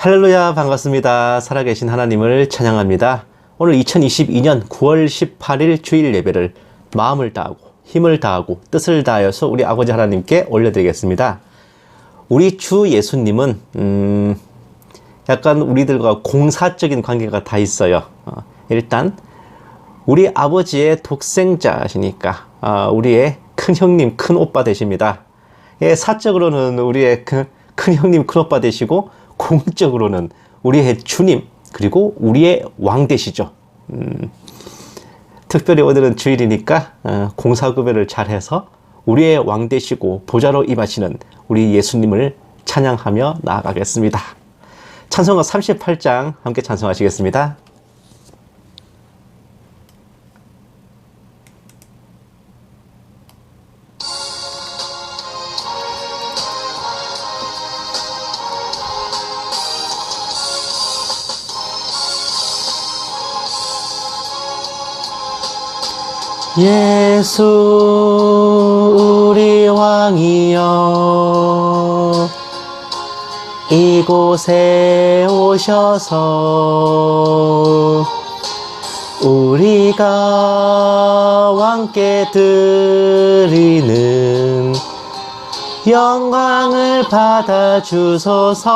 할렐루야, 반갑습니다. 살아계신 하나님을 찬양합니다. 오늘 2022년 9월 18일 주일 예배를 마음을 다하고 힘을 다하고 뜻을 다하여서 우리 아버지 하나님께 올려드리겠습니다. 우리 주 예수님은 약간 우리들과 공사적인 관계가 다 있어요. 일단 우리 아버지의 독생자시니까 우리의 큰 형님, 큰 오빠 되십니다. 사적으로는 우리의 큰 형님, 큰 오빠 되시고 공적으로는 우리의 주님 그리고 우리의 왕 되시죠. 특별히 오늘은 주일이니까 공사구별을 잘해서 우리의 왕 되시고 보좌로 임하시는 우리 예수님을 찬양하며 나아가겠습니다. 찬송가 38장 함께 찬송하시겠습니다. 예수 우리 왕이여 이곳에 오셔서 우리가 왕께 드리는 영광을 받아주소서.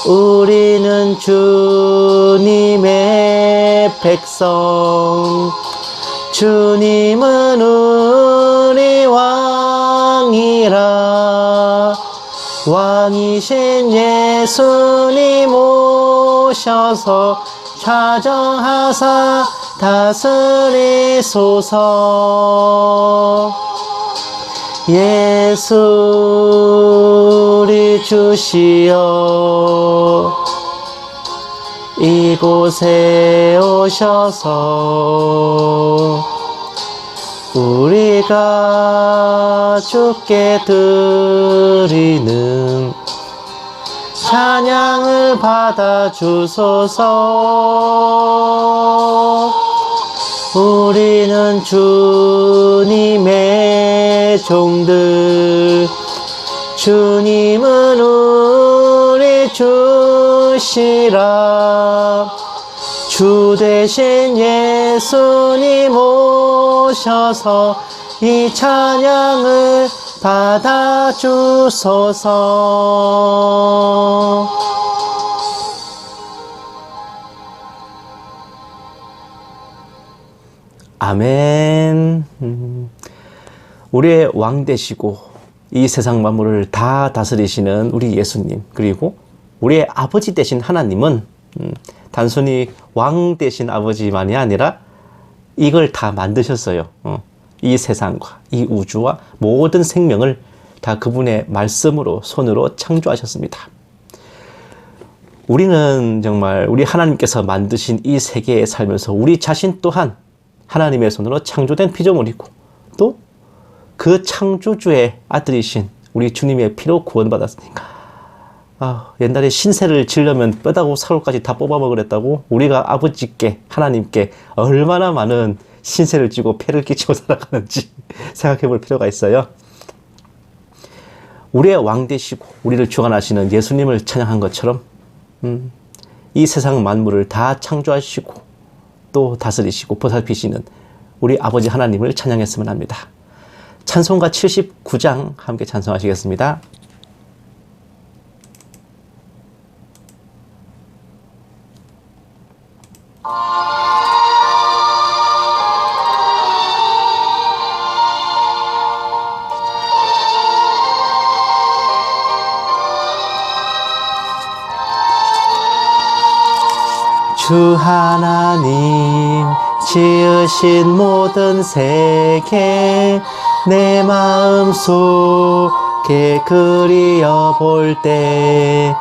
우리는 주님의 백성, 주님은 우리 왕이라. 왕이신 예수님 오셔서 좌정하사 다스리소서. 예수 우리 주시여 이곳에 오셔서 우리가 주께 드리는 찬양을 받아주소서. 우리는 주님의 종들, 주님은 우리 주시라. 주 대신 예수님 오셔서 이 찬양을 받아주소서. 아멘. 우리의 왕 되시고 이 세상 만물을 다 다스리시는 우리 예수님, 그리고 우리의 아버지 되신 하나님은 단순히 왕 되신 아버지만이 아니라 이걸 다 만드셨어요. 이 세상과 이 우주와 모든 생명을 다 그분의 말씀으로 손으로 창조하셨습니다. 우리는 정말 우리 하나님께서 만드신 이 세계에 살면서 우리 자신 또한 하나님의 손으로 창조된 피조물이고 또 그 창조주의 아들이신 우리 주님의 피로 구원받았으니까 옛날에 신세를 지려면 뼈다구 살울까지 다 뽑아먹으랬다고 우리가 아버지께 하나님께 얼마나 많은 신세를 지고 폐를 끼치고 살아가는지 생각해 볼 필요가 있어요. 우리의 왕 되시고 우리를 주관하시는 예수님을 찬양한 것처럼 이 세상 만물을 다 창조하시고 또 다스리시고 보살피시는 우리 아버지 하나님을 찬양했으면 합니다. 찬송가 79장 함께 찬송하시겠습니다. 주 하나님 지으신 모든 세계 내 마음속에 그리어볼 때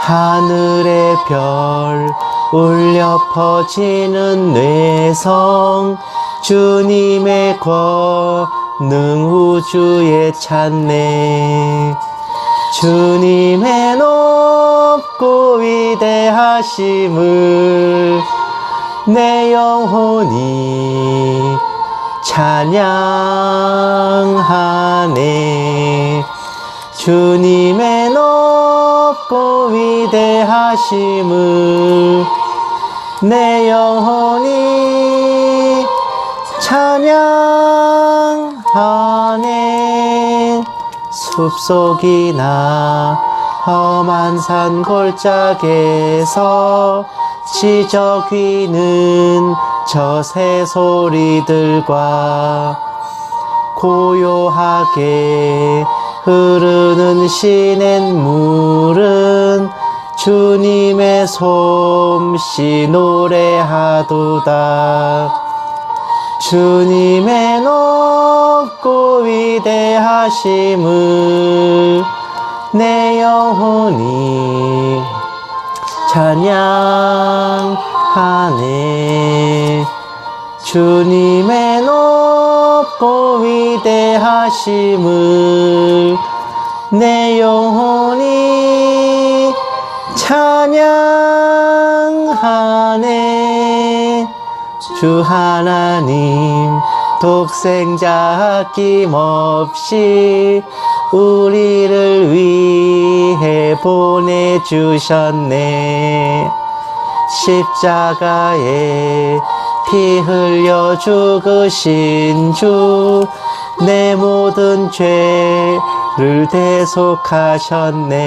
하늘의 별 울려 퍼지는 뇌성 주님의 권능 우주에 찬네. 주님의 높고 위대하심을 내 영혼이 찬양하네. 주님의 높고 위대하심을 내 영혼이 찬양하네. 숲속이나 험한 산 골짜기에서 지저귀는 저 새소리들과 고요하게 흐르는 시냇물은 주님의 솜씨 노래하도다. 주님의 높고 위대하심을 내 영혼이 찬양하네. 주님의 높고 위대하심을 내 영혼이 찬양하네. 주 하나님 독생자 아낌없이 우리를 위해 보내주셨네. 십자가에 피 흘려 죽으신 주 내 모든 죄를 대속하셨네.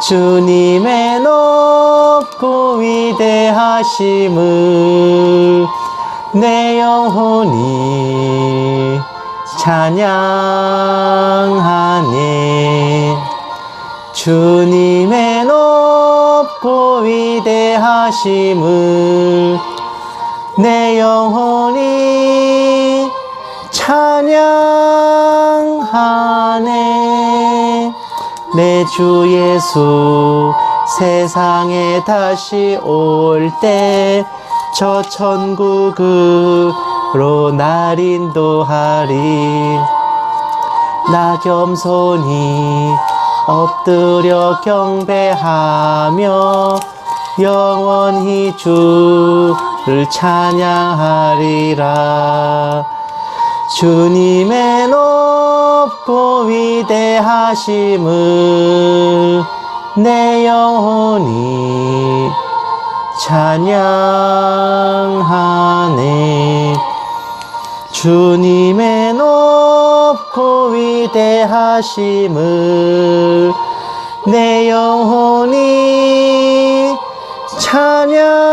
주님의 높고 위대하심을 내 영혼이 찬양하네. 주님의 높고 위대하심을 내 영혼이 찬양하네. 내 주 예수 세상에 다시 올 때 저 천국으로 날 인도하리. 나 겸손히 엎드려 경배하며 영원히 주를 찬양하리라. 주님의 높고 위대하심을 내 영혼이 찬양하네. 주님의 높고 위대하심을 내 영혼이 찬양하네.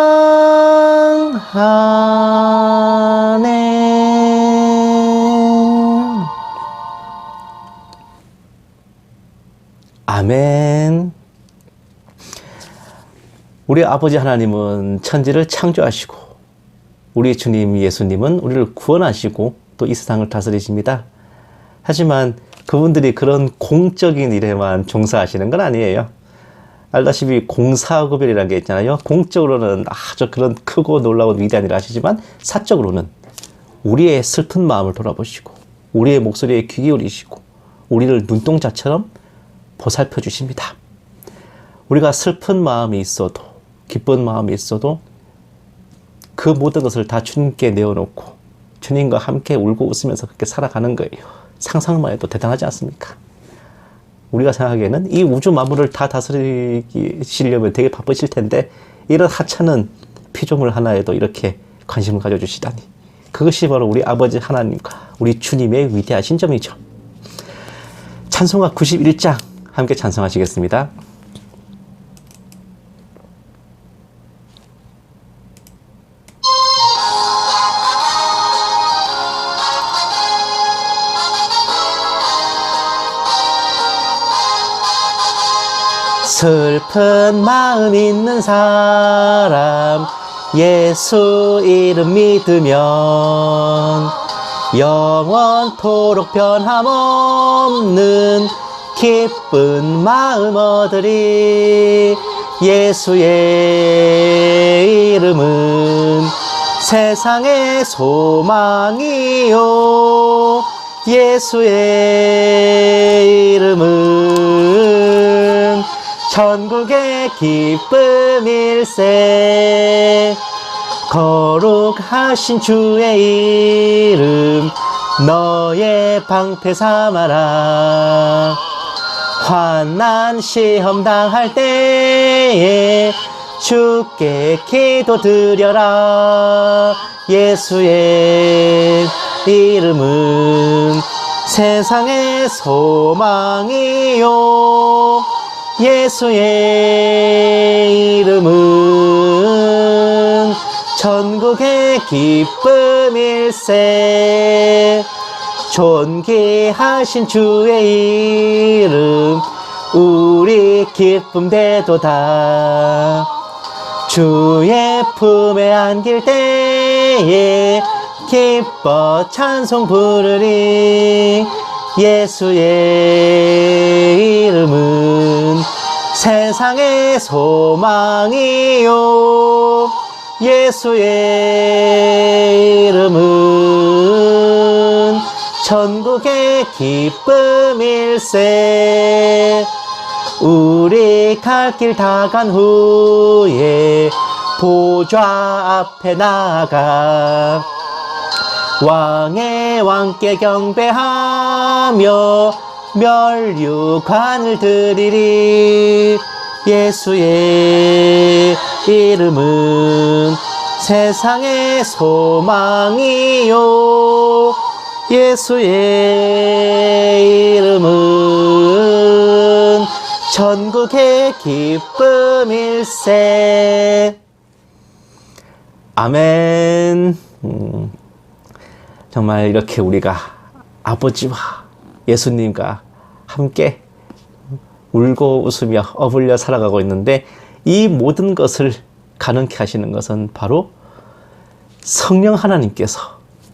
아멘. 우리 아버지 하나님은 천지를 창조하시고 우리 주님 예수님은 우리를 구원하시고 또 이 세상을 다스리십니다. 하지만 그분들이 그런 공적인 일에만 종사하시는 건 아니에요. 알다시피 공사구별이라는 게 있잖아요. 공적으로는 아주 그런 크고 놀라운 위대한 일을 하시지만 사적으로는 우리의 슬픈 마음을 돌아보시고 우리의 목소리에 귀 기울이시고 우리를 눈동자처럼 보살펴 주십니다. 우리가 슬픈 마음이 있어도 기쁜 마음이 있어도 그 모든 것을 다 주님께 내어놓고 주님과 함께 울고 웃으면서 그렇게 살아가는 거예요. 상상만 해도 대단하지 않습니까? 우리가 생각하기에는 이 우주 만물을 다 다스리시려면 되게 바쁘실 텐데 이런 하찮은 피조물 하나에도 이렇게 관심을 가져주시다니, 그것이 바로 우리 아버지 하나님과 우리 주님의 위대하신 점이죠. 찬송가 91장 함께 찬송하시겠습니다. 슬픈 마음 있는 사람 예수 이름 믿으면 영원토록 변함없는 기쁜 마음 얻으리. 예수의 이름은 세상의 소망이요, 예수의 이름은 천국의 기쁨일세. 거룩하신 주의 이름 너의 방패 삼아라. 환난 시험 당할 때에 주께 기도드려라. 예수의 이름은 세상의 소망이요. 예수의 이름은 천국의 기쁨일세. 존귀하신 주의 이름 우리 기쁨 되도다. 주의 품에 안길 때에 기뻐 찬송 부르리. 예수의 이름은 세상의 소망이요. 예수의 이름은 천국의 기쁨일세. 우리 갈 길 다 간 후에 보좌 앞에 나가 왕의 왕께 경배하며 멸류관을 드리리. 예수의 이름은 세상의 소망이요. 예수의 이름은 천국의 기쁨일세. 아멘. 정말 이렇게 우리가 아버지와 예수님과 함께 울고 웃으며 어울려 살아가고 있는데, 이 모든 것을 가능케 하시는 것은 바로 성령 하나님께서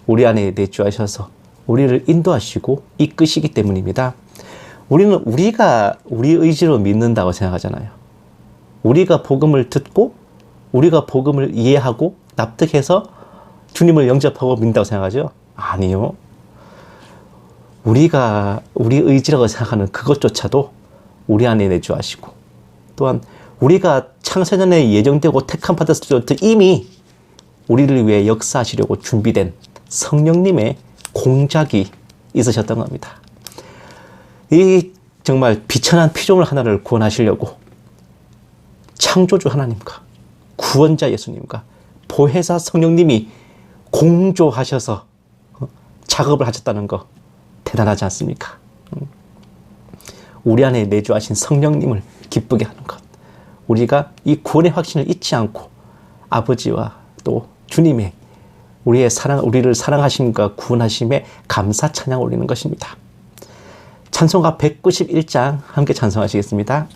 우리 안에 내주하셔서 우리를 인도하시고 이끄시기 때문입니다. 우리는 우리가 우리 의지로 믿는다고 생각하잖아요. 우리가 복음을 듣고 우리가 복음을 이해하고 납득해서 주님을 영접하고 믿는다고 생각하죠? 아니요. 우리가 우리 의지라고 생각하는 그것조차도 우리 안에 내주하시고, 또한 우리가 창세전에 예정되고 택함 받았을 때부터 이미 우리를 위해 역사하시려고 준비된 성령님의 공작이 있으셨던 겁니다. 이 정말 비천한 피조물 하나를 구원하시려고 창조주 하나님과 구원자 예수님과 보혜사 성령님이 공조하셔서 작업을 하셨다는 거 대단하지 않습니까? 우리 안에 내주하신 성령님을 기쁘게 하는 것, 우리가 이 구원의 확신을 잊지 않고 아버지와 또 주님의 우리를 사랑하심과 구원하심에 감사 찬양 올리는 것입니다. 찬송가 191장 함께 찬송하시겠습니다.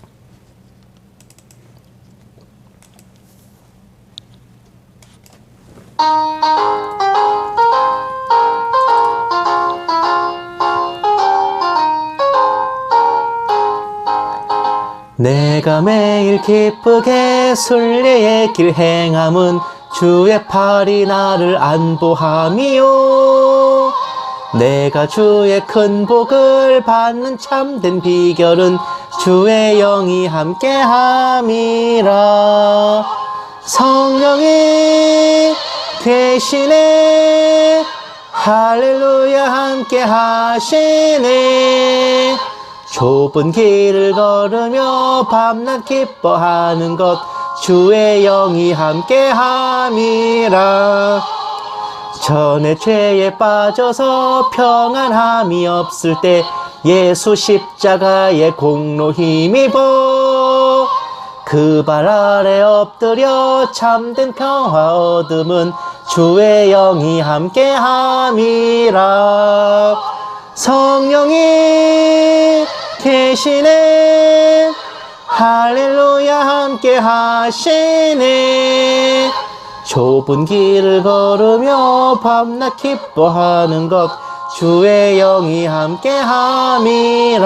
내가 매일 기쁘게 순례의 길 행함은 주의 팔이 나를 안보함이요. 내가 주의 큰 복을 받는 참된 비결은 주의 영이 함께함이라. 성령이 계시네, 할렐루야 함께 하시네. 좁은 길을 걸으며 밤낮 기뻐하는 것 주의 영이 함께함이라. 전에 죄에 빠져서 평안함이 없을 때 예수 십자가의 공로 힘입어 그 발 아래 엎드려 참된 평화 얻음은 주의 영이 함께함이라. 성령이 계시네, 할렐루야 함께 하시네. 좁은 길을 걸으며 밤낮 기뻐하는 것 주의 영이 함께함이라.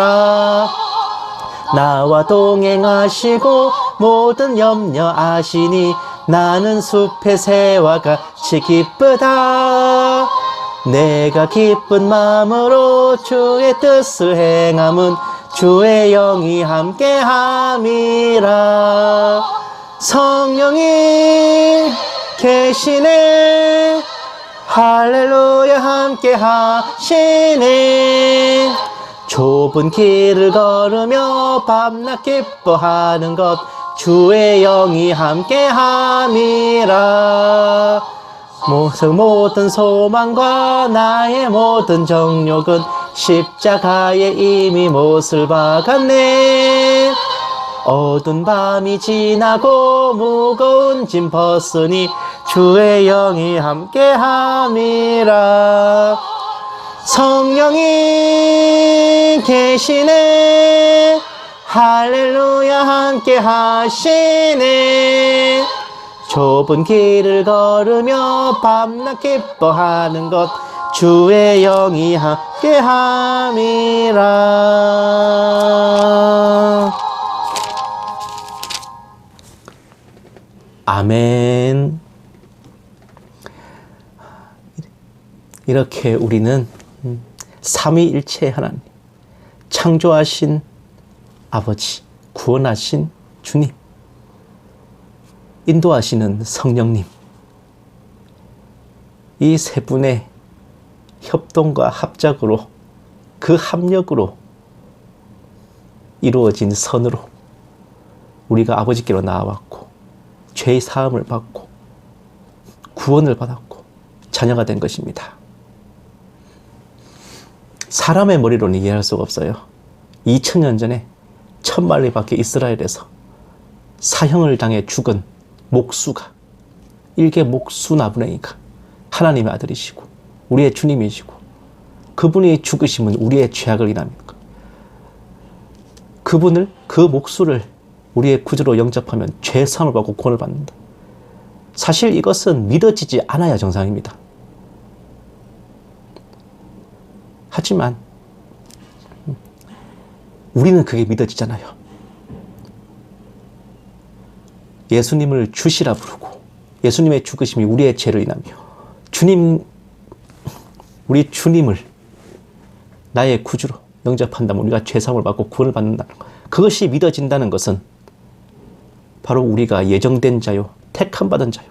나와 동행하시고 모든 염려 아시니 나는 숲의 새와 같이 기쁘다. 내가 기쁜 마음으로 주의 뜻을 행함은 주의 영이 함께함이라. 성령이 계시네, 할렐루야 함께 하시네. 좁은 길을 걸으며 밤낮 기뻐하는 것 주의 영이 함께 함이라. 모든 소망과 나의 모든 정욕은 십자가에 이미 못을 박았네. 어두운 밤이 지나고 무거운 짐 벗으니 주의 영이 함께 함이라. 성령이 계시네. 할렐루야 함께 하시네. 좁은 길을 걸으며 밤낮 기뻐하는 것 주의 영이 함께 함이라. 아멘. 이렇게 우리는 삼위일체의 하나님, 창조하신 아버지, 구원하신 주님, 인도하시는 성령님, 이 세 분의 협동과 합작으로, 그 합력으로 이루어진 선으로 우리가 아버지께로 나아왔고 죄의 사함을 받고 구원을 받았고 자녀가 된 것입니다. 사람의 머리로는 이해할 수가 없어요. 2000년 전에 천만리 밖에 이스라엘에서 사형을 당해 죽은 목수가, 일개 목수 나부랭이가 하나님의 아들이시고 우리의 주님이시고, 그분이 죽으심은 우리의 죄악을 인합니다. 그분을, 그 목수를 우리의 구주로 영접하면 죄 사함을 받고 구원을 받는다. 사실 이것은 믿어지지 않아야 정상입니다. 하지만 우리는 그게 믿어지잖아요. 예수님을 주시라 부르고 예수님의 죽으심이 우리의 죄를 인하며 우리 주님을 나의 구주로 영접한다면 우리가 죄사함을 받고 구원을 받는다는 것, 그것이 믿어진다는 것은 바로 우리가 예정된 자요, 택함받은 자요,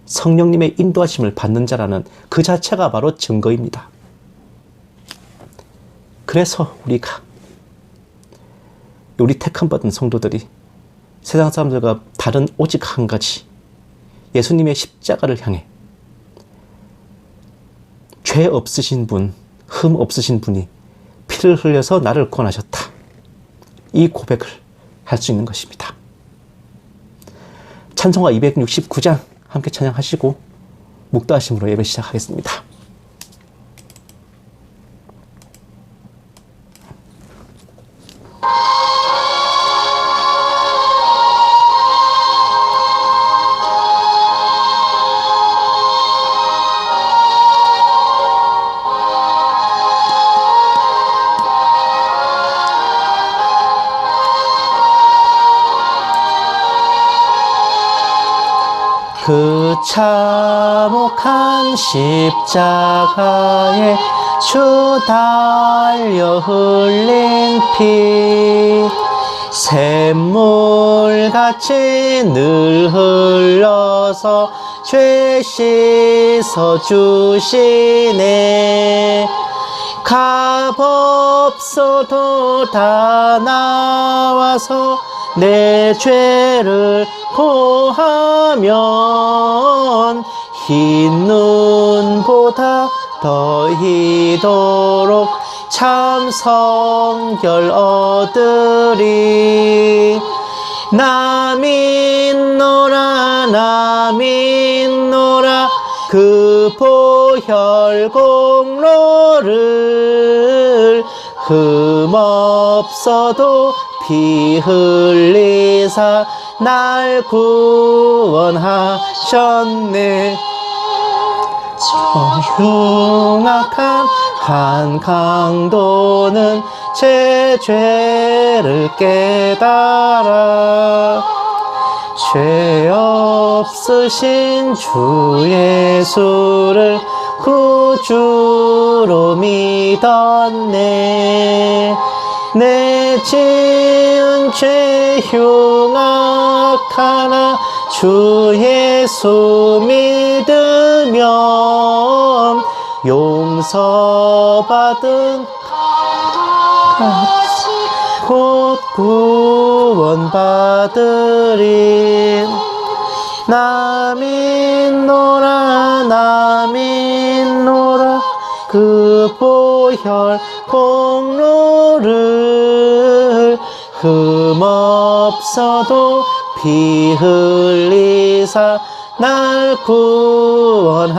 성령님의 인도하심을 받는 자라는 그 자체가 바로 증거입니다. 그래서 우리 택함받은 성도들이 세상 사람들과 다른 오직 한 가지, 예수님의 십자가를 향해 죄 없으신 분, 흠 없으신 분이 피를 흘려서 나를 구원하셨다, 이 고백을 할 수 있는 것입니다. 찬송가 269장 함께 찬양하시고 묵도하심으로 예배 시작하겠습니다. 그 참혹한 십자가에 주 달려 흘린 피, 샘물같이 늘 흘러서 죄 씻어 주시네. 값없어도 다 나와서 내 죄를 고하면 흰 눈보다 더 희도록 참 성결 얻으리. 나 믿노라 그 보혈 공로를, 흠없어도 피 흘리사 날 구원하셨네. 흉악한 한 강도는 제 죄를 깨달아 죄 없으신 주 예수를 구주로 믿었네. 내 지은 죄 흉악하나 주 예수 믿으면 용서받은 곧 구원받으리. 나 믿노라 나 믿노라 그 보혈 공로를 흠없어도 피 흘리사 날 구원하셨네.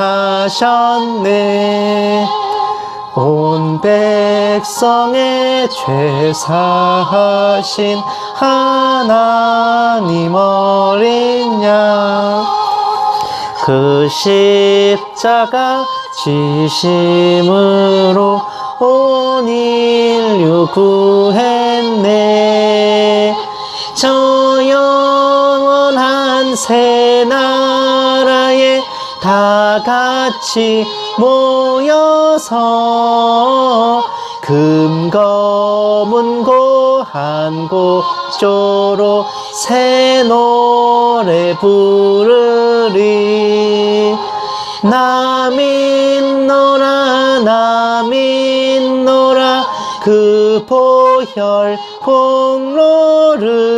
온 백성의 죄 사하신 하나님 어린 양, 그 십자가 지심으로 온 인류 구했네. 저 영원한 새 나라에 다 같이 모여서 금검은 고한 고조로 새 노래 부르리. 나 믿노라 나 믿노라 그 보혈 공로를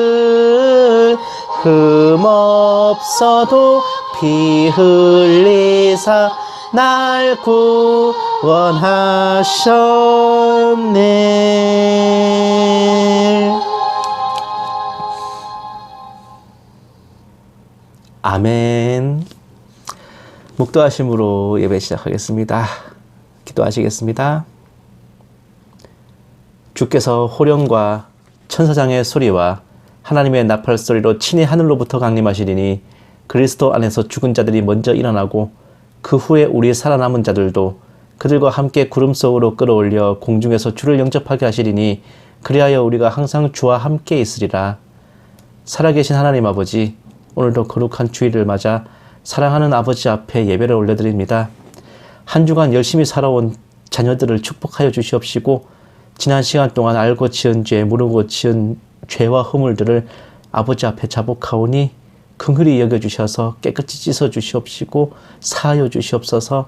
흠없어도 피 흘리사 날 구원하셨네. 아멘. 묵도하심으로 예배 시작하겠습니다. 기도하시겠습니다. 주께서 호령과 천사장의 소리와 하나님의 나팔 소리로 친히 하늘로부터 강림하시리니 그리스도 안에서 죽은 자들이 먼저 일어나고 그 후에 우리 살아남은 자들도 그들과 함께 구름 속으로 끌어올려 공중에서 주를 영접하게 하시리니 그리하여 우리가 항상 주와 함께 있으리라. 살아계신 하나님 아버지, 오늘도 거룩한 주일을 맞아 사랑하는 아버지 앞에 예배를 올려드립니다. 한 주간 열심히 살아온 자녀들을 축복하여 주시옵시고 지난 시간 동안 알고 지은 죄, 모르고 지은 죄와 허물들을 아버지 앞에 자복하오니 긍휼히 여겨주셔서 깨끗이 씻어주시옵시고 사하여 주시옵소서.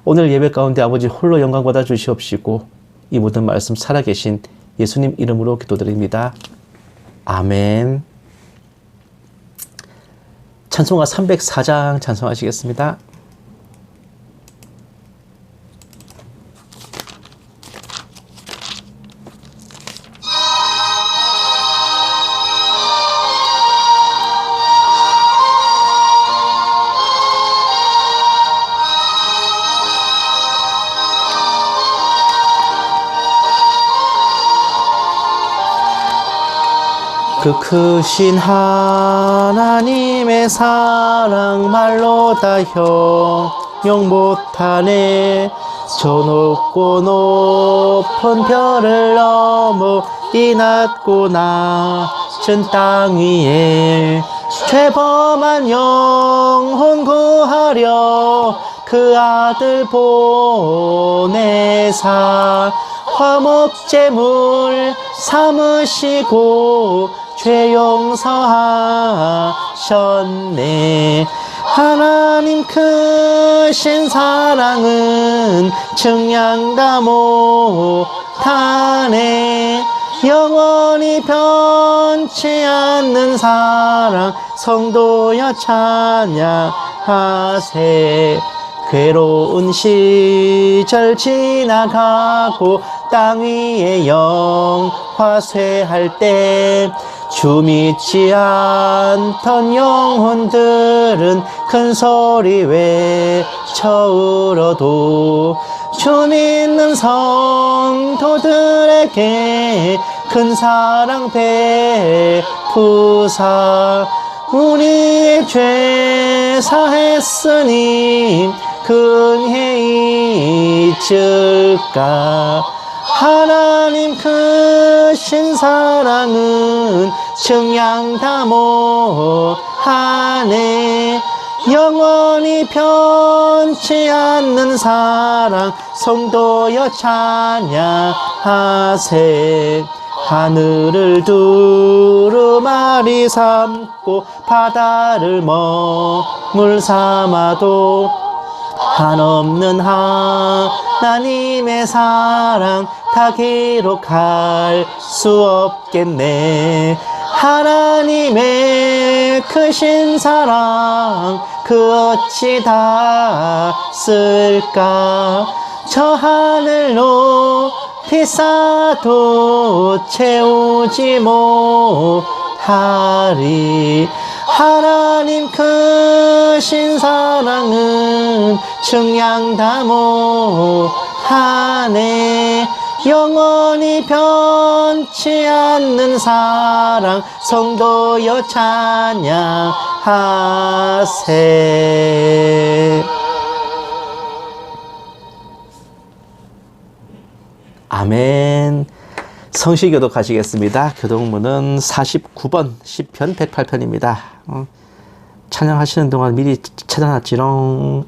오늘 예배 가운데 아버지 홀로 영광 받아 주시옵시고 이 모든 말씀 살아계신 예수님 이름으로 기도드립니다. 아멘. 찬송가 304장 찬송하시겠습니다. 그 크신 하나님의 사랑 말로 다 형용 못하네. 저 높고 높은 별을 넘어 이 낮고 낮은 땅 위에 죄범한 영혼 구하려 그 아들 보내사 화목제물 삼으시고 죄 용서하셨네. 하나님 크신 사랑은 측량 못하네. 영원히 변치 않는 사랑 성도여 찬양하세. 괴로운 시절 지나가고 땅 위에 영화쇠할 때 주 믿지 않던 영혼들은 큰 소리 외쳐 울어도 주 믿는 성도들에게 큰 사랑 베푸사 우리의 죄 사했으니 근혜 잊을까. 하나님 크신 사랑은 측량 다 못하네. 영원히 변치 않는 사랑 성도여 찬양하세. 하늘을 두루마리 삼고 바다를 먹물 삼아도 한없는 하나님의 사랑 다 기록할 수 없겠네. 하나님의 크신 사랑 그 어찌 다 쓸까. 저 하늘 높이 쌓아도 채우지 못하리. 하나님 크신 사랑은 증량 다 못하네. 영원히 변치 않는 사랑 성도여 찬양하세. 아멘. 성시교독 가시겠습니다. 교독문은 49번 시편 108편입니다. 찬양하시는 동안 미리 찾아놨지롱.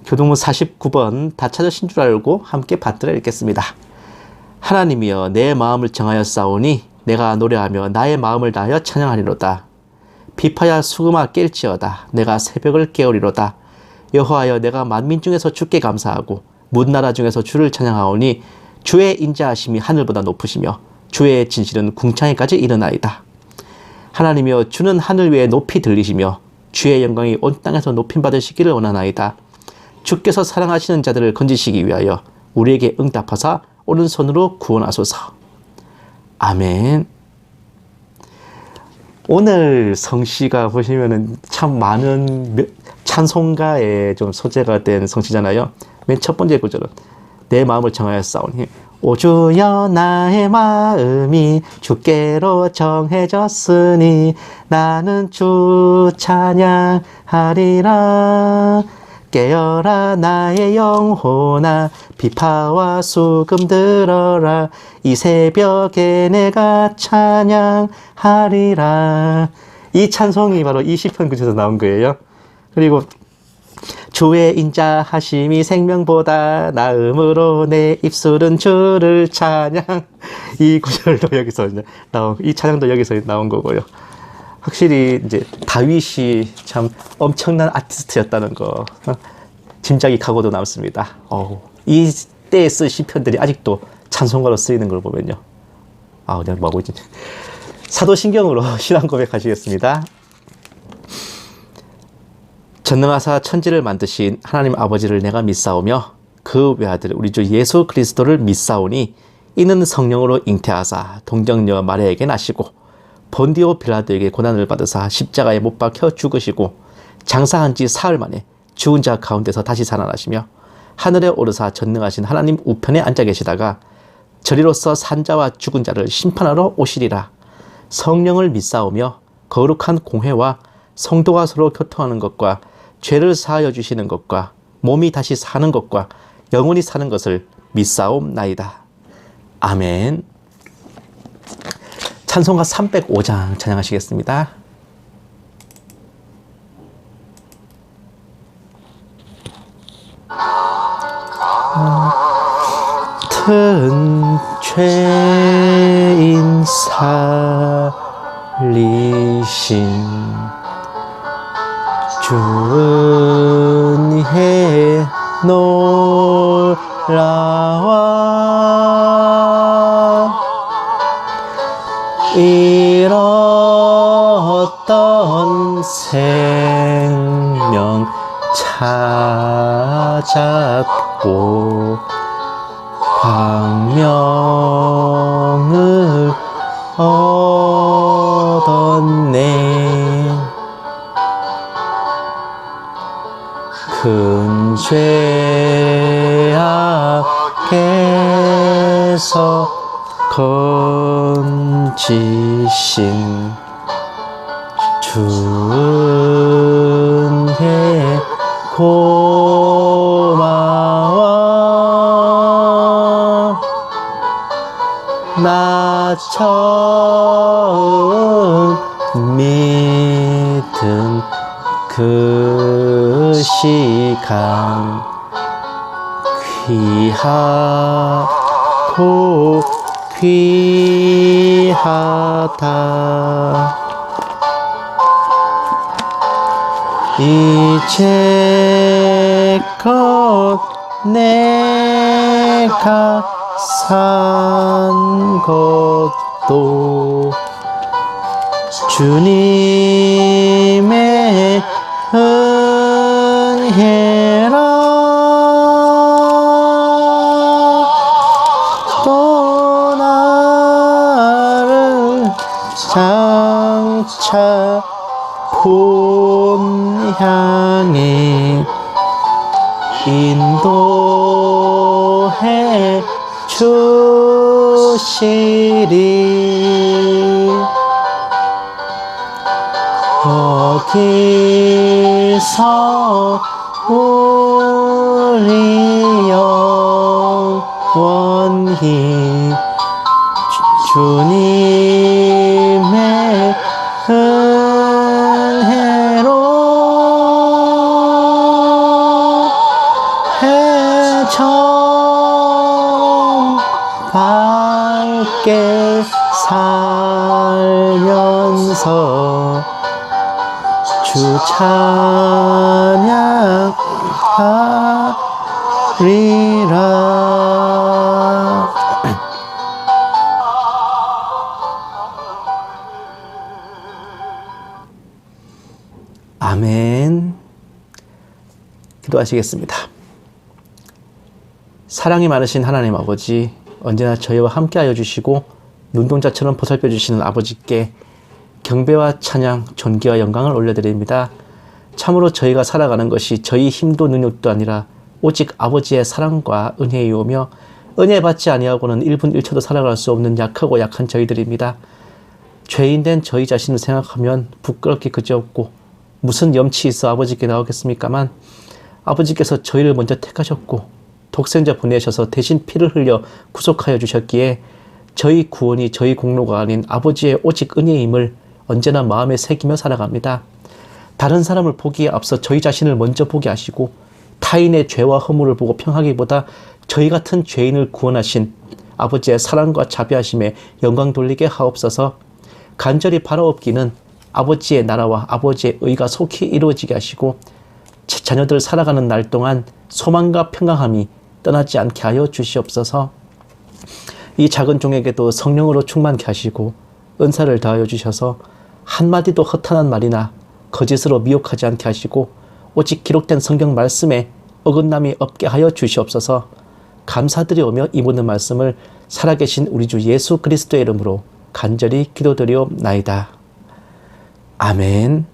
교독문 49번 다 찾으신 줄 알고 함께 받들어 읽겠습니다. 하나님이여 내 마음을 정하여 싸우니 내가 노래하며 나의 마음을 다하여 찬양하리로다. 비파야 수금아 깰지어다. 내가 새벽을 깨우리로다. 여호와여 내가 만민 중에서 주께 감사하고 문나라 중에서 주를 찬양하오니 주의 인자하심이 하늘보다 높으시며 주의 진실은 궁창에까지 이르나이다. 하나님이여 주는 하늘 위에 높이 들리시며 주의 영광이 온 땅에서 높임받으시기를 원하나이다. 주께서 사랑하시는 자들을 건지시기 위하여 우리에게 응답하사 오른손으로 구원하소서. 아멘. 오늘 성시가 보시면은 참 많은 찬송가에 좀 소재가 된 성시잖아요. 맨 첫 번째 구절은 내 마음을 정하여 싸우니 오 주여 나의 마음이 주께로 정해졌으니 나는 주 찬양하리라. 깨어라 나의 영혼아 비파와 수금 들어라. 이 새벽에 내가 찬양하리라. 이 찬송이 바로 이 시편 구절에서 나온 거예요. 그리고 주의 인자하심이 생명보다 나음으로 내 입술은 주를 찬양. 이 구절도 여기서 이제 이 찬양도 여기서 나온 거고요. 확실히 이제 다윗이 참 엄청난 아티스트였다는 거 짐작이 가고도 남습니다. 이때에 쓴 시편들이 아직도 찬송가로 쓰이는 걸 보면요. 그냥 뭐하고 있지? 사도신경으로 신앙 고백하시겠습니다. 전능하사 천지를 만드신 하나님 아버지를 내가 믿사오며 그 외아들 우리 주 예수 그리스도를 믿사오니 이는 성령으로 잉태하사 동정녀 마리아에게 나시고 본디오 빌라도에게 고난을 받으사 십자가에 못 박혀 죽으시고 장사한 지 사흘 만에 죽은 자 가운데서 다시 살아나시며 하늘에 오르사 전능하신 하나님 우편에 앉아 계시다가 저리로서 산자와 죽은 자를 심판하러 오시리라. 성령을 믿사오며 거룩한 공회와 성도가 서로 교통하는 것과 죄를 사하여 주시는 것과 몸이 다시 사는 것과 영원히 사는 것을 믿사옵나이다. 아멘. 찬송가 305장 찬양하시겠습니다. 같은 죄인 살리신 주은 해 놀라와 잃었던 생명 찾았고 광명을 얻었네. 큰 죄악에서 건지신 주은혜 고마워. 나 처음 믿은 그 시간 귀하고 귀하다. 이제껏 내가 산 것도 주님의 은혜라. 또 나를 장차 본향에 인도해 주시리. 거기서 우리 영원히 주님의 은혜로 해처럼 밝게 살면서 주 찬양하리라. 아멘. 기도하시겠습니다. 사랑이 많으신 하나님 아버지, 언제나 저희와 함께하여 주시고 눈동자처럼 보살펴 주시는 아버지께 경배와 찬양, 존귀와 영광을 올려드립니다. 참으로 저희가 살아가는 것이 저희 힘도 능력도 아니라 오직 아버지의 사랑과 은혜이오며, 은혜 받지 아니하고는 1분 1초도 살아갈 수 없는 약하고 약한 저희들입니다. 죄인된 저희 자신을 생각하면 부끄럽게 그지없고 무슨 염치 있어 아버지께 나오겠습니까만, 아버지께서 저희를 먼저 택하셨고 독생자 보내셔서 대신 피를 흘려 구속하여 주셨기에 저희 구원이 저희 공로가 아닌 아버지의 오직 은혜임을 언제나 마음에 새기며 살아갑니다. 다른 사람을 보기에 앞서 저희 자신을 먼저 보게 하시고 타인의 죄와 허물을 보고 평하기보다 저희 같은 죄인을 구원하신 아버지의 사랑과 자비하심에 영광 돌리게 하옵소서. 간절히 바라옵기는 아버지의 나라와 아버지의 의가 속히 이루어지게 하시고 자녀들 살아가는 날 동안 소망과 평강함이 떠나지 않게 하여 주시옵소서. 이 작은 종에게도 성령으로 충만케 하시고 은사를 더하여 주셔서 한마디도 허탄한 말이나 거짓으로 미혹하지 않게 하시고 오직 기록된 성경 말씀에 어긋남이 없게 하여 주시옵소서. 감사드리오며 이 모든 말씀을 살아계신 우리 주 예수 그리스도의 이름으로 간절히 기도드리옵나이다. 아멘.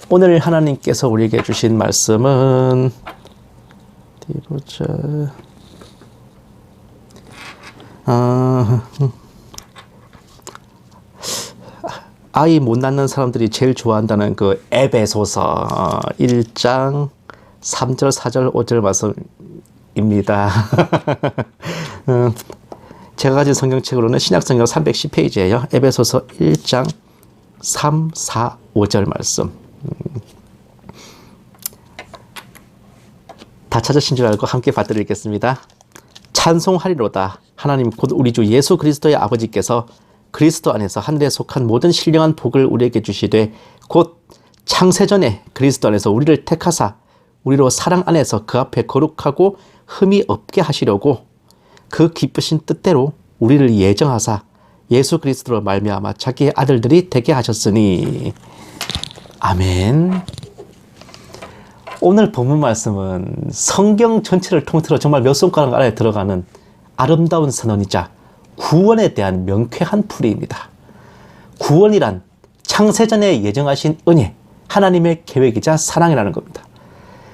오늘 하나님께서 우리에게 주신 말씀은 어디 보자. 아이 못 낳는 사람들이 제일 좋아한다는 그 에베소서 1장 3절, 4절, 5절 말씀입니다. 제가 가진 성경책으로는 신약성경 310페이지예요. 에베소서 1장 3, 4, 5절 말씀. 다 찾으신 줄 알고 함께 받들겠습니다. 찬송하리로다. 하나님 곧 우리 주 예수 그리스도의 아버지께서 그리스도 안에서 하늘에 속한 모든 신령한 복을 우리에게 주시되 곧 창세전에 그리스도 안에서 우리를 택하사 우리로 사랑 안에서 그 앞에 거룩하고 흠이 없게 하시려고 그 기쁘신 뜻대로 우리를 예정하사 예수 그리스도로 말미암아 자기의 아들들이 되게 하셨으니. 아멘. 오늘 본문 말씀은 성경 전체를 통틀어 정말 몇 손가락 안에 들어가는 아름다운 선언이자 구원에 대한 명쾌한 풀이입니다. 구원이란 창세전에 예정하신 은혜, 하나님의 계획이자 사랑이라는 겁니다.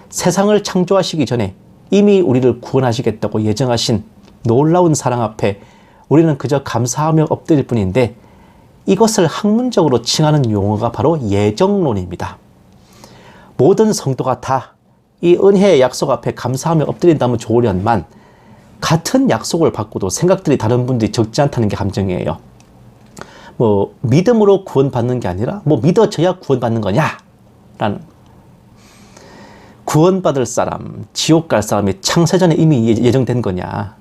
세상을 창조하시기 전에 이미 우리를 구원하시겠다고 예정하신 놀라운 사랑 앞에 우리는 그저 감사하며 엎드릴 뿐인데, 이것을 학문적으로 칭하는 용어가 바로 예정론입니다. 모든 성도가 다 이 은혜의 약속 앞에 감사하며 엎드린다면 좋으련만 같은 약속을 받고도 생각들이 다른 분들이 적지 않다는 게 감정이에요. 믿음으로 구원받는 게 아니라 믿어져야 구원받는 거냐? 라는. 구원받을 사람, 지옥 갈 사람이 창세전에 이미 예정된 거냐?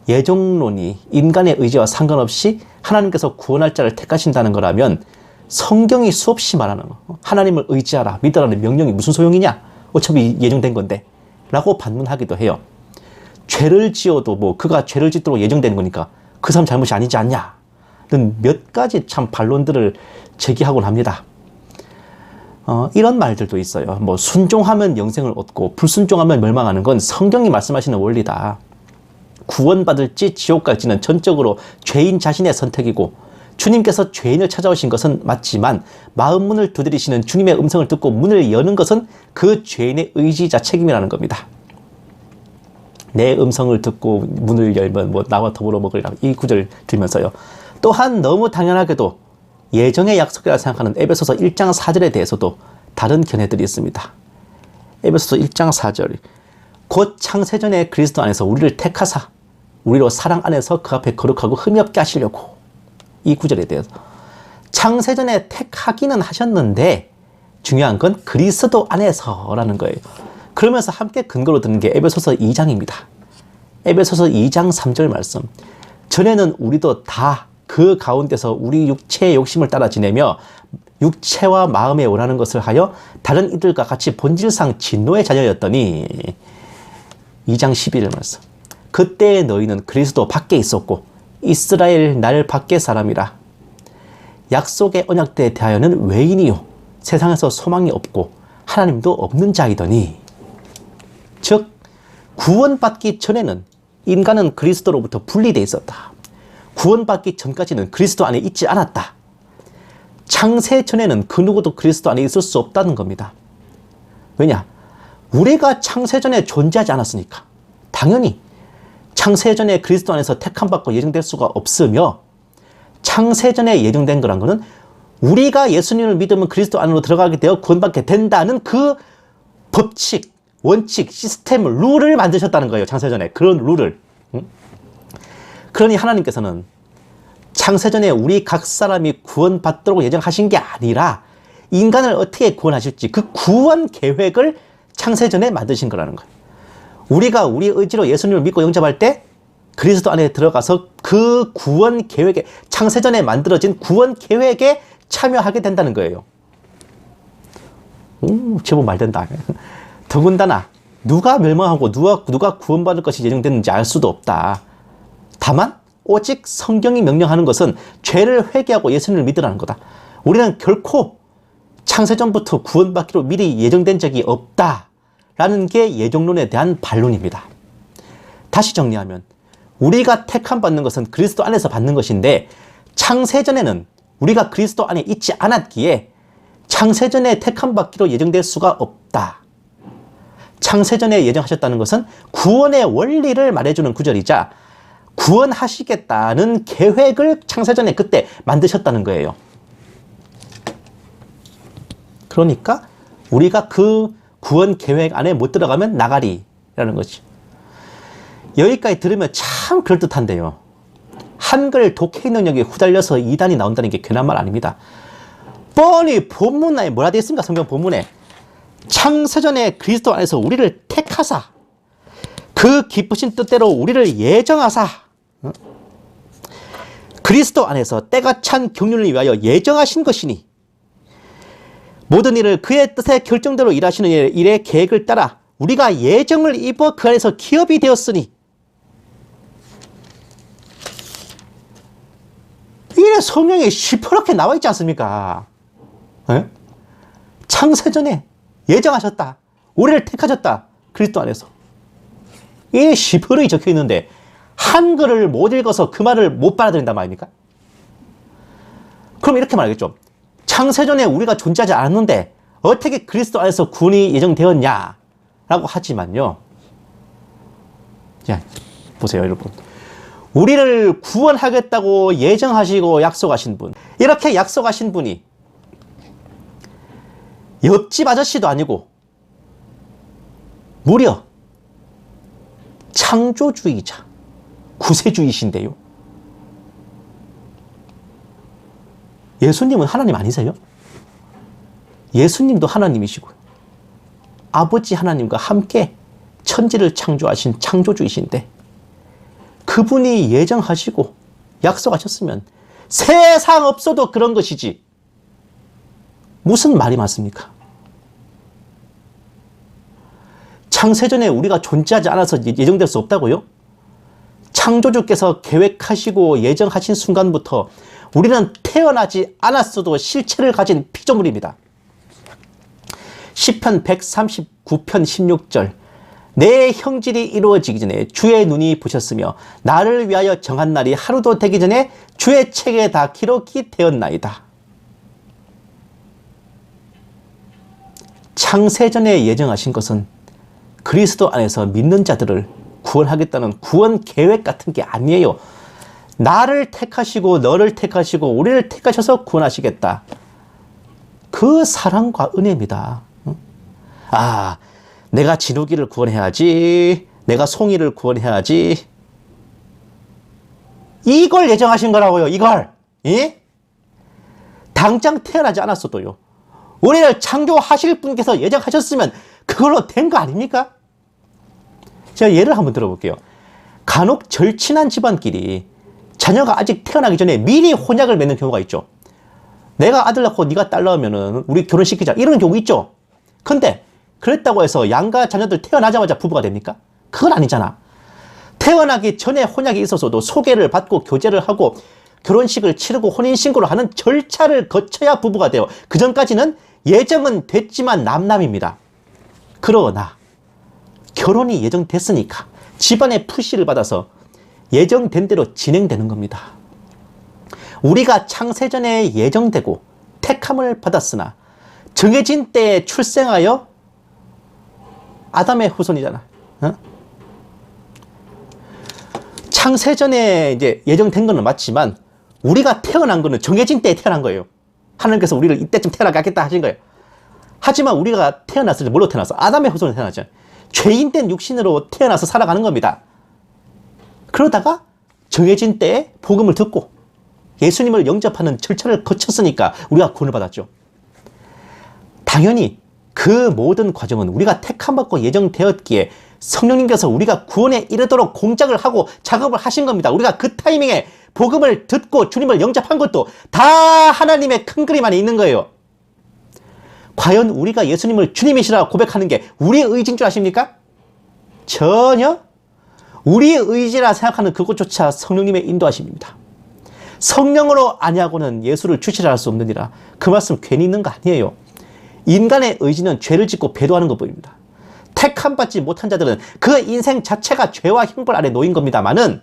예정론이 인간의 의지와 상관없이 하나님께서 구원할 자를 택하신다는 거라면 성경이 수없이 말하는 거, 하나님을 의지하라, 믿으라는 명령이 무슨 소용이냐? 어차피 예정된 건데 라고 반문하기도 해요. 죄를 지어도 뭐 그가 죄를 짓도록 예정된 거니까 그 사람 잘못이 아니지 않냐? 는 몇 가지 참 반론들을 제기하곤 합니다. 이런 말들도 있어요. 뭐 순종하면 영생을 얻고 불순종하면 멸망하는 건 성경이 말씀하시는 원리다. 구원받을지 지옥 갈지는 전적으로 죄인 자신의 선택이고 주님께서 죄인을 찾아오신 것은 맞지만 마음 문을 두드리시는 주님의 음성을 듣고 문을 여는 것은 그 죄인의 의지자 책임이라는 겁니다. 내 음성을 듣고 문을 열면 뭐 나와 더불어 먹으리라, 이 구절 들면서요. 또한 너무 당연하게도 예정의 약속이라 생각하는 에베소서 1장 4절에 대해서도 다른 견해들이 있습니다. 에베소서 1장 4절, 곧 창세전에 그리스도 안에서 우리를 택하사 우리로 사랑 안에서 그 앞에 거룩하고 흠이 없게 하시려고. 이 구절에 대해서 창세전에 택하기는 하셨는데 중요한 건 그리스도 안에서라는 거예요. 그러면서 함께 근거로 드는 게 에베소서 2장입니다. 에베소서 2장 3절 말씀, 전에는 우리도 다 그 가운데서 우리 육체의 욕심을 따라 지내며 육체와 마음에 원하는 것을 하여 다른 이들과 같이 본질상 진노의 자녀였더니, 2장 11절 말씀, 그때의 너희는 그리스도 밖에 있었고 이스라엘 날 밖의 사람이라. 약속의 언약대에 대하여는 외인이요 세상에서 소망이 없고 하나님도 없는 자이더니. 즉 구원받기 전에는 인간은 그리스도로부터 분리되어 있었다. 구원받기 전까지는 그리스도 안에 있지 않았다. 창세 전에는 그 누구도 그리스도 안에 있을 수 없다는 겁니다. 왜냐? 우리가 창세 전에 존재하지 않았으니까. 당연히 창세 전에 그리스도 안에서 택함받고 예정될 수가 없으며, 창세 전에 예정된 거란 거는 우리가 예수님을 믿으면 그리스도 안으로 들어가게 되어 구원받게 된다는 그 법칙, 원칙, 시스템, 룰을 만드셨다는 거예요. 창세 전에 그런 룰을. 그러니 하나님께서는 창세전에 우리 각 사람이 구원받도록 예정하신 게 아니라 인간을 어떻게 구원하실지 그 구원 계획을 창세전에 만드신 거라는 거예요. 우리가 우리 의지로 예수님을 믿고 영접할 때 그리스도 안에 들어가서 그 구원 계획에, 창세전에 만들어진 구원 계획에 참여하게 된다는 거예요. 제법 말 된다. 더군다나 누가 멸망하고 누가 구원받을 것이 예정됐는지 알 수도 없다. 다만 오직 성경이 명령하는 것은 죄를 회개하고 예수님을 믿으라는 거다. 우리는 결코 창세전부터 구원받기로 미리 예정된 적이 없다라는 게 예정론에 대한 반론입니다. 다시 정리하면 우리가 택함 받는 것은 그리스도 안에서 받는 것인데, 창세전에는 우리가 그리스도 안에 있지 않았기에 창세전에 택함 받기로 예정될 수가 없다. 창세전에 예정하셨다는 것은 구원의 원리를 말해주는 구절이자 구원하시겠다는 계획을 창세전에 그때 만드셨다는 거예요. 그러니까 우리가 그 구원 계획 안에 못 들어가면 나가리라는 거지. 여기까지 들으면 참 그럴듯한데요. 한글 독해 능력에 후달려서 이단이 나온다는 게 괜한 말 아닙니다. 뻔히 본문에 뭐라 되어 있습니까? 성경 본문에 창세전에 그리스도 안에서 우리를 택하사 그 기쁘신 뜻대로 우리를 예정하사, 그리스도 안에서 때가 찬 경륜을 위하여 예정하신 것이니 모든 일을 그의 뜻의 결정대로 일하시는 일의 계획을 따라 우리가 예정을 입어 그 안에서 기업이 되었으니. 이래 성경에 시퍼렇게 나와 있지 않습니까? 에? 창세전에 예정하셨다. 우리를 택하셨다. 그리스도 안에서. 이게 시퍼렇게 적혀 있는데 한글을 못 읽어서 그 말을 못 받아들인단 말입니까? 그럼 이렇게 말하겠죠. 창세전에 우리가 존재하지 않았는데 어떻게 그리스도 안에서 구원이 예정되었냐? 라고 하지만요. 자, 보세요, 여러분. 우리를 구원하겠다고 예정하시고 약속하신 분, 이렇게 약속하신 분이 옆집 아저씨도 아니고 무려 창조주의자, 구세주이신데요. 예수님은 하나님 아니세요? 예수님도 하나님이시고요. 아버지 하나님과 함께 천지를 창조하신 창조주이신데 그분이 예정하시고 약속하셨으면 세상 없어도 그런 것이지 무슨 말이 많습니까? 창세전에 우리가 존재하지 않아서 예정될 수 없다고요? 창조주께서 계획하시고 예정하신 순간부터 우리는 태어나지 않았어도 실체를 가진 피조물입니다. 시편 139편 16절 내 형질이 이루어지기 전에 주의 눈이 보셨으며 나를 위하여 정한 날이 하루도 되기 전에 주의 책에 다 기록이 되었나이다. 창세전에 예정하신 것은 그리스도 안에서 믿는 자들을 구원하겠다는 구원 계획 같은 게 아니에요. 나를 택하시고 너를 택하시고 우리를 택하셔서 구원하시겠다. 그 사랑과 은혜입니다. 아, 내가 진욱이를 구원해야지. 내가 송이를 구원해야지. 이걸 예정하신 거라고요. 이걸. 예? 당장 태어나지 않았어도요. 우리를 창조하실 분께서 예정하셨으면 그걸로 된 거 아닙니까? 제가 예를 한번 들어볼게요. 간혹 절친한 집안끼리 자녀가 아직 태어나기 전에 미리 혼약을 맺는 경우가 있죠. 내가 아들 낳고 네가 딸 낳으면은 우리 결혼시키자 이런 경우 있죠. 근데 그랬다고 해서 양가 자녀들 태어나자마자 부부가 됩니까? 그건 아니잖아. 태어나기 전에 혼약이 있었어도 소개를 받고 교제를 하고 결혼식을 치르고 혼인신고를 하는 절차를 거쳐야 부부가 돼요. 그 전까지는 예정은 됐지만 남남입니다. 그러나 결혼이 예정됐으니까 집안의 푸시를 받아서 예정된 대로 진행되는 겁니다. 우리가 창세전에 예정되고 택함을 받았으나 정해진 때에 출생하여 아담의 후손이잖아. 어? 창세전에 이제 예정된 거는 맞지만 우리가 태어난 거는 정해진 때에 태어난 거예요. 하나님께서 우리를 이때쯤 태어나게 하겠다 하신 거예요. 하지만 우리가 태어났을 때 뭘로 태어났어? 아담의 후손으로 태어났죠. 죄인된 육신으로 태어나서 살아가는 겁니다. 그러다가 정해진 때에 복음을 듣고 예수님을 영접하는 절차를 거쳤으니까 우리가 구원을 받았죠. 당연히 그 모든 과정은 우리가 택함받고 예정되었기에 성령님께서 우리가 구원에 이르도록 공작을 하고 작업을 하신 겁니다. 우리가 그 타이밍에 복음을 듣고 주님을 영접한 것도 다 하나님의 큰 그림 안에 있는 거예요. 과연 우리가 예수님을 주님이시라 고백하는 게 우리의 의지인 줄 아십니까? 전혀. 우리의 의지라 생각하는 그것조차 성령님의 인도하심입니다. 성령으로 아니하고는 예수를 주시라 할 수 없느니라. 그 말씀 괜히 있는 거 아니에요. 인간의 의지는 죄를 짓고 배도하는 것뿐입니다. 택함 받지 못한 자들은 그 인생 자체가 죄와 형벌 아래 놓인 겁니다만은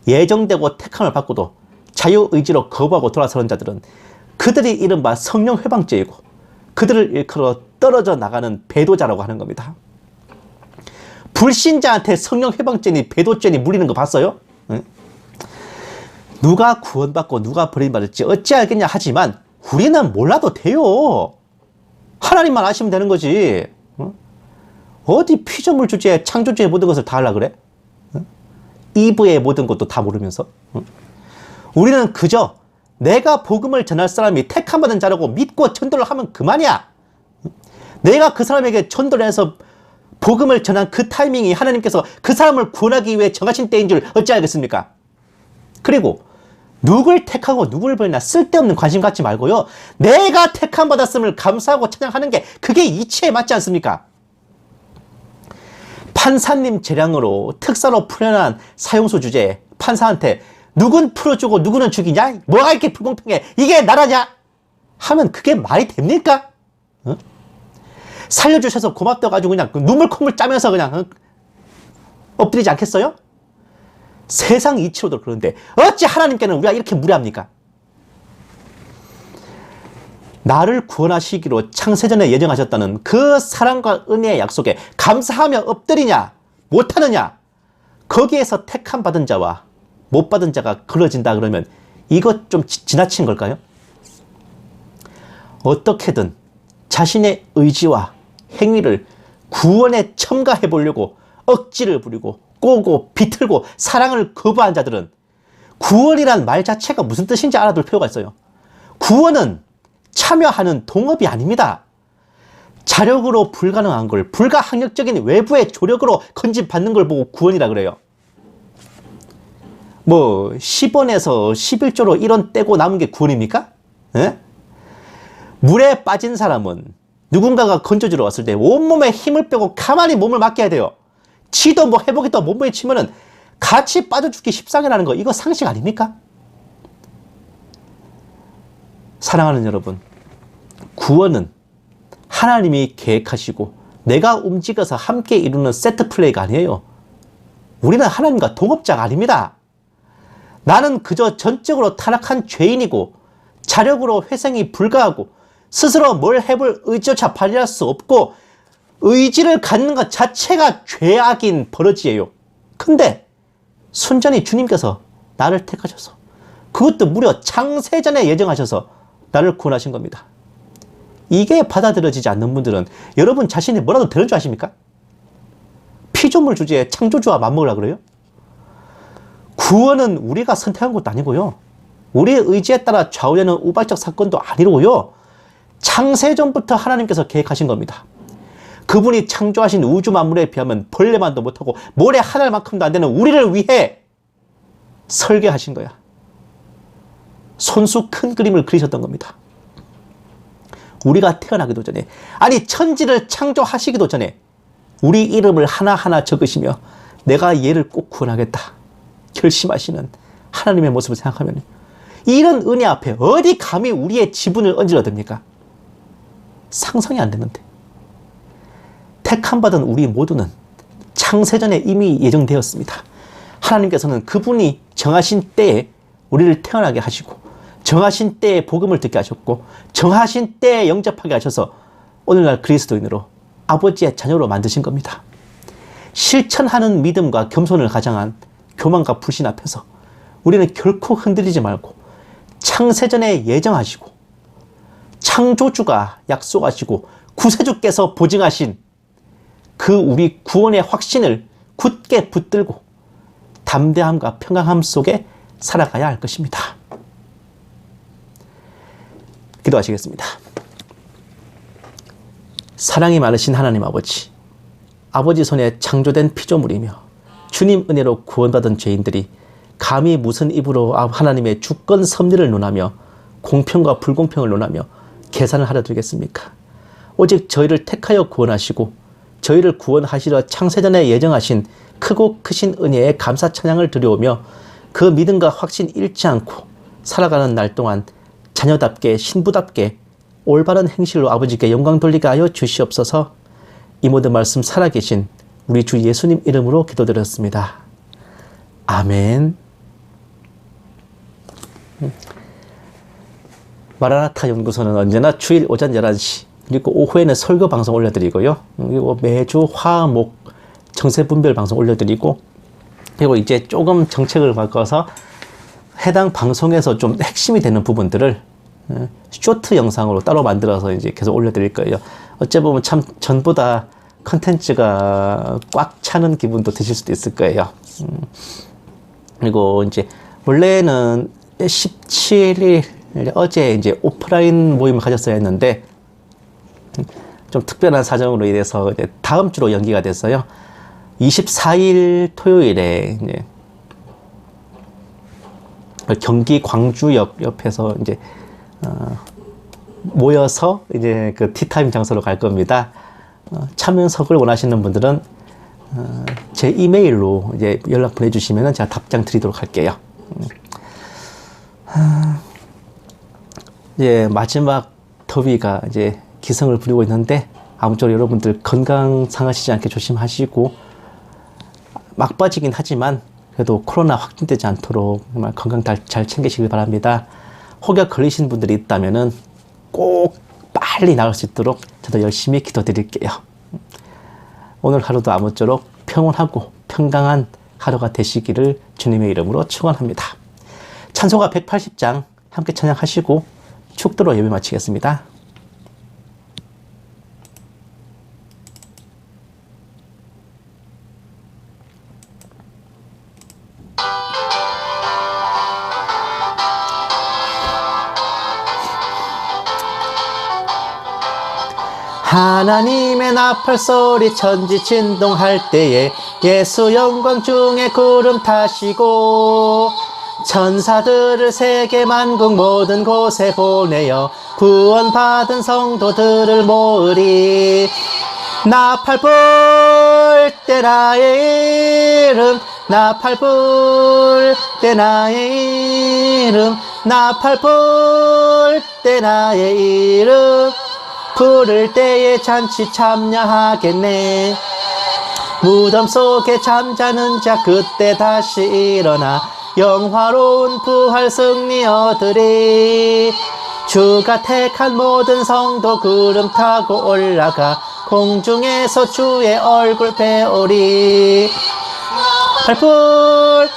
예정되고 택함을 받고도 자유의지로 거부하고 돌아서는 자들은 그들이 이른바 성령 회방죄이고 그들을 일컬어 떨어져 나가는 배도자라고 하는 겁니다. 불신자한테 성령 회방죄니 배도죄니 물리는 거 봤어요? 응? 누가 구원받고 누가 버림받을지 어찌 알겠냐 하지만 우리는 몰라도 돼요. 하나님만 아시면 되는 거지. 응? 어디 피조물 주제에 창조주의 모든 것을 다 하려고 그래? 응? 이브의 모든 것도 다 모르면서. 응? 우리는 그저 내가 복음을 전할 사람이 택함받은 자라고 믿고 전도를 하면 그만이야. 내가 그 사람에게 전도를 해서 복음을 전한 그 타이밍이 하나님께서 그 사람을 구원하기 위해 정하신 때인 줄 어찌 알겠습니까? 그리고 누굴 택하고 누굴 버리나 쓸데없는 관심 갖지 말고요. 내가 택함 받았음을 감사하고 찬양하는 게 그게 이치에 맞지 않습니까? 판사님 재량으로 특사로 풀려난 사형수 주제에 판사한테 누군 풀어주고 누구는 죽이냐? 뭐가 이렇게 불공평해? 이게 나라냐? 하면 그게 말이 됩니까? 어? 살려주셔서 고맙다고 가지고 그냥 눈물 콧물 짜면서 그냥 엎드리지 않겠어요? 세상 이치로도 그런데 어찌 하나님께는 우리가 이렇게 무례합니까? 나를 구원하시기로 창세전에 예정하셨다는 그 사랑과 은혜의 약속에 감사하며 엎드리냐 못하느냐 거기에서 택함 받은 자와 못 받은 자가 그러진다 그러면 이것 좀 지나친 걸까요? 어떻게든 자신의 의지와 행위를 구원에 첨가해 보려고 억지를 부리고 꼬고 비틀고 사랑을 거부한 자들은 구원이란 말 자체가 무슨 뜻인지 알아둘 필요가 있어요. 구원은 참여하는 동업이 아닙니다. 자력으로 불가능한 걸 불가항력적인 외부의 조력으로 건진받는 걸 보고 구원이라 그래요. 뭐 10원에서 11조로 1원 떼고 남은 게 구원입니까? 에? 물에 빠진 사람은 누군가가 건져주러 왔을 때 온몸에 힘을 빼고 가만히 몸을 맡겨야 돼요. 치도 뭐 해보겠다 몸부에 치면은 같이 빠져 죽기 십상이라는 거, 이거 상식 아닙니까? 사랑하는 여러분, 구원은 하나님이 계획하시고 내가 움직여서 함께 이루는 세트 플레이가 아니에요. 우리는 하나님과 동업자가 아닙니다. 나는 그저 전적으로 타락한 죄인이고 자력으로 회생이 불가하고 스스로 뭘 해볼 의지조차 발휘할 수 없고 의지를 갖는 것 자체가 죄악인 버러지예요. 근데 순전히 주님께서 나를 택하셔서, 그것도 무려 창세전에 예정하셔서 나를 구원하신 겁니다. 이게 받아들여지지 않는 분들은 여러분 자신이 뭐라도 되는 줄 아십니까? 피조물 주제에 창조주와 맞먹으려고 그래요? 구원은 우리가 선택한 것도 아니고요. 우리의 의지에 따라 좌우되는 우발적 사건도 아니고요. 창세전부터 하나님께서 계획하신 겁니다. 그분이 창조하신 우주 만물에 비하면 벌레만도 못하고 모래 한 알만큼도 안 되는 우리를 위해 설계하신 거야. 손수 큰 그림을 그리셨던 겁니다. 우리가 태어나기도 전에, 아니 천지를 창조하시기도 전에 우리 이름을 하나하나 적으시며 내가 얘를 꼭 구원하겠다 결심하시는 하나님의 모습을 생각하면 이런 은혜 앞에 어디 감히 우리의 지분을 얹으려 됩니까? 상상이 안 되는데. 택함받은 우리 모두는 창세전에 이미 예정되었습니다. 하나님께서는 그분이 정하신 때에 우리를 태어나게 하시고 정하신 때에 복음을 듣게 하셨고 정하신 때에 영접하게 하셔서 오늘날 그리스도인으로 아버지의 자녀로 만드신 겁니다. 실천하는 믿음과 겸손을 가장한 교만과 불신 앞에서 우리는 결코 흔들리지 말고 창세전에 예정하시고 창조주가 약속하시고 구세주께서 보증하신 그 우리 구원의 확신을 굳게 붙들고 담대함과 평강함 속에 살아가야 할 것입니다. 기도하시겠습니다. 사랑이 많으신 하나님 아버지, 아버지 손에 창조된 피조물이며 주님 은혜로 구원받은 죄인들이 감히 무슨 입으로 하나님의 주권 섭리를 논하며 공평과 불공평을 논하며 계산을 하려 들겠습니까? 오직 저희를 택하여 구원하시고 저희를 구원하시려 창세전에 예정하신 크고 크신 은혜에 감사 찬양을 드려오며 그 믿음과 확신 잃지 않고 살아가는 날 동안 자녀답게 신부답게 올바른 행실로 아버지께 영광 돌리게 하여 주시옵소서. 이 모든 말씀 살아계신 우리 주 예수님 이름으로 기도드렸습니다. 아멘. 마라나타 연구소는 언제나 주일 오전 11시 그리고 오후에는 설교 방송 올려드리고요. 그리고 매주 화, 목 정세분별 방송 올려드리고 그리고 이제 조금 정책을 바꿔서 해당 방송에서 좀 핵심이 되는 부분들을 쇼트 영상으로 따로 만들어서 이제 계속 올려드릴 거예요. 어째 보면 참 전보다 컨텐츠가 꽉 차는 기분도 드실 수도 있을 거예요. 그리고 이제 원래는 17일 어제 이제 오프라인 모임을 가졌어야 했는데 좀 특별한 사정으로 인해서 이제 다음 주로 연기가 됐어요. 24일 토요일에 이제 경기 광주역 옆에서 이제 모여서 이제 그 티타임 장소로 갈 겁니다. 참여석을 원하시는 분들은 제 이메일로 이제 연락 보내주시면 제가 답장 드리도록 할게요. 이제 마지막 더위가 이제 기승을 부리고 있는데 아무쪼록 여러분들 건강 상하시지 않게 조심하시고 막바지긴 하지만 그래도 코로나 확진되지 않도록 정말 건강 잘 챙기시길 바랍니다. 혹여 걸리신 분들이 있다면은 꼭 빨리 나을 수 있도록 저도 열심히 기도드릴게요. 오늘 하루도 아무쪼록 평온하고 평강한 하루가 되시기를 주님의 이름으로 축원합니다. 찬송가 180장 함께 찬양하시고 축도로 예배 마치겠습니다. 하나님의 나팔소리 천지 진동할 때에 예수 영광 중에 구름 타시고 천사들을 세계 만국 모든 곳에 보내어 구원받은 성도들을 모으리. 나팔 불 때 나의 이름, 나팔 불 때 나의 이름, 나팔 불 때 나의 이름, 부를 때에 잔치 참여하겠네. 무덤 속에 잠자는 자 그때 다시 일어나 영화로운 부활 승리 얻으리. 주가 택한 모든 성도 구름 타고 올라가 공중에서 주의 얼굴 배우리. 나팔 불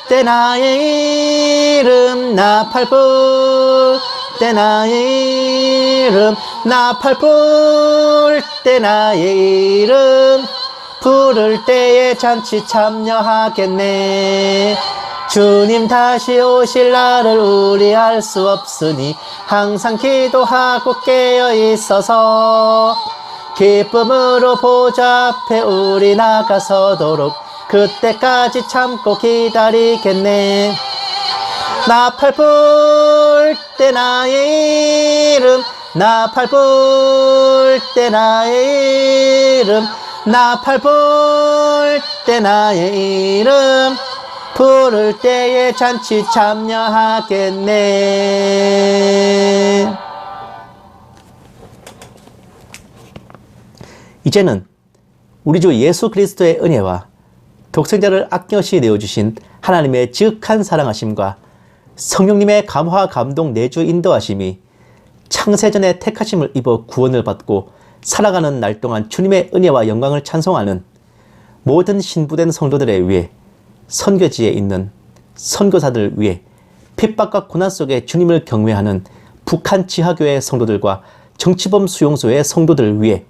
때 나의 이름, 나팔 불 때 나의 이름, 나팔 불 때 나의 이름, 부를 때에 잔치 참여하겠네. 주님 다시 오실 날을 우리 알 수 없으니 항상 기도하고 깨어 있어서 기쁨으로 보좌 앞에 우리 나가서도록 그때까지 참고 기다리겠네. 나팔 불 때 나의 이름, 나팔 불 때 나의 이름, 나팔 불 때 나의 이름, 부를 때에 잔치 참여하겠네. 이제는 우리 주 예수 그리스도의 은혜와 독생자를 아낌없이 내어주신 하나님의 지극한 사랑하심과 성령님의 감화 감동 내주 인도하심이 창세전에 택하심을 입어 구원을 받고 살아가는 날 동안 주님의 은혜와 영광을 찬송하는 모든 신부된 성도들에 위해, 선교지에 있는 선교사들 위해, 핍박과 고난 속에 주님을 경외하는 북한 지하교회 성도들과 정치범 수용소의 성도들 위해,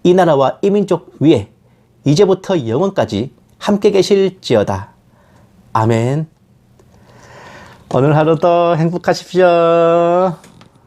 이 나라와 이 민족 위해 이제부터 영원까지 함께 계실지어다. 아멘. 오늘 하루도 행복하십시오.